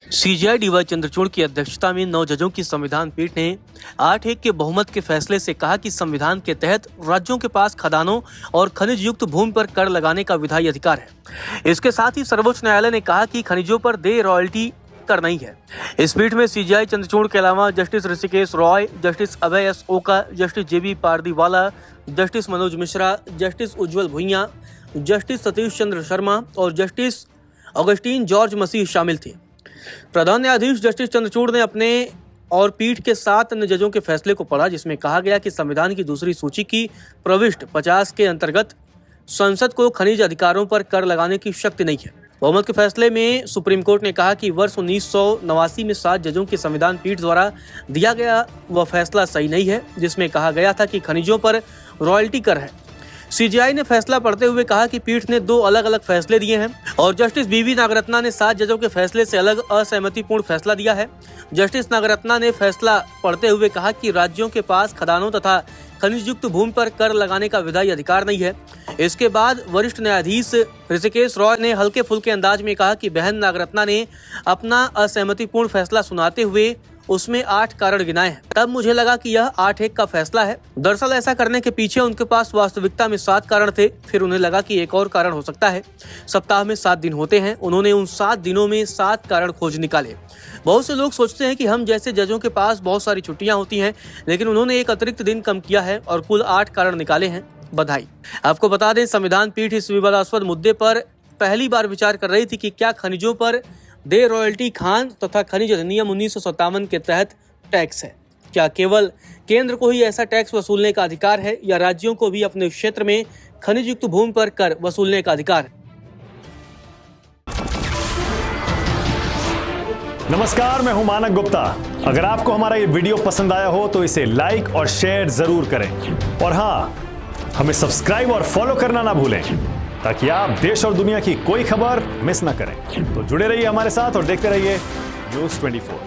CJI D Y Chandrachud की अध्यक्षता में 9 जजों की संविधान पीठ ने 8-1 के बहुमत के फैसले से कहा कि संविधान के तहत राज्यों के पास खदानों और खनिज युक्त भूमि पर कर लगाने का विधायी अधिकार है। इसके साथ ही सर्वोच्च न्यायालय ने कहा कि खनिजों पर देय रॉयल्टी कर नहीं है। इस पीठ में सीजेआई चंद्रचूड़ के अलावा जस्टिस ऋषिकेश रॉय, जस्टिस अभय एस ओका, जस्टिस जेबी पारदीवाला, जस्टिस मनोज मिश्रा, जस्टिस उज्जवल भुइयां, जस्टिस सतीश चंद्र शर्मा और जस्टिस ऑगस्टीन जॉर्ज मसीह शामिल थे। प्रधान न्यायाधीश जस्टिस चंद्रचूड़ ने अपने और पीठ के 7 अन्य जजों के फैसले को पढ़ा, जिसमें कहा गया कि संविधान की दूसरी सूची की प्रविष्ट 50 के अंतर्गत संसद को खनिज अधिकारों पर कर लगाने की शक्ति नहीं है। बहुमत के फैसले में सुप्रीम कोर्ट ने कहा कि वर्ष 1989 में 7 जजों की संविधान पीठ द्वारा दिया गया वह फैसला सही नहीं है, जिसमें कहा गया था कि खनिजों पर रॉयल्टी कर है। सीजेआई ने फैसला पढ़ते हुए कहा कि पीठ ने 2 अलग अलग फैसले दिए हैं और जस्टिस बीवी नागरत्ना ने 7 जजों के फैसले से अलग असहमतिपूर्ण फैसला दिया है। जस्टिस नागरत्ना ने फैसला पढ़ते हुए कहा कि राज्यों के पास खदानों तथा खनिज युक्त भूमि पर कर लगाने का विधायी अधिकार नहीं है। इसके बाद वरिष्ठ न्यायाधीश ऋषिकेश रॉय ने हल्के फुल्के अंदाज में कहा कि बहन नागरत्ना ने अपना असहमतिपूर्ण फैसला सुनाते हुए उसमें 8 कारण गिनाए हैं। तब मुझे लगा कि यह 8-1 का फैसला है। दरअसल ऐसा करने के पीछे उनके पास वास्तविकता में 7 कारण थे। फिर उन्हें लगा कि एक और कारण हो सकता है। सप्ताह में 7 दिन होते हैं। उन्होंने उन 7 दिनों में 7 कारण खोज निकाले। बहुत से लोग सोचते हैं कि हम जैसे जजों के पास बहुत सारी छुट्टियां होती हैं, लेकिन उन्होंने एक अतिरिक्त दिन कम किया है और कुल 8 कारण निकाले हैं। बधाई। आपको बता दें, संविधान पीठ इस विवादास्पद मुद्दे पर पहली बार विचार कर रही थी कि क्या खनिजों पर दे रॉयल्टी खान तथा खनिज अधिनियम 1957 के तहत टैक्स है। क्या केवल केंद्र को ही ऐसा टैक्स वसूलने का अधिकार है या राज्यों को भी अपने क्षेत्र में खनिज युक्त भूमि पर कर वसूलने का अधिकार है। नमस्कार, मैं हूं मानक गुप्ता। अगर आपको हमारा ये वीडियो पसंद आया हो तो इसे लाइक और शेयर जरूर करें और हाँ, हमें सब्सक्राइब और फॉलो करना ना भूलें ताकि आप देश और दुनिया की कोई खबर मिस ना करें। तो जुड़े रहिए हमारे साथ और देखते रहिए न्यूज़ 24।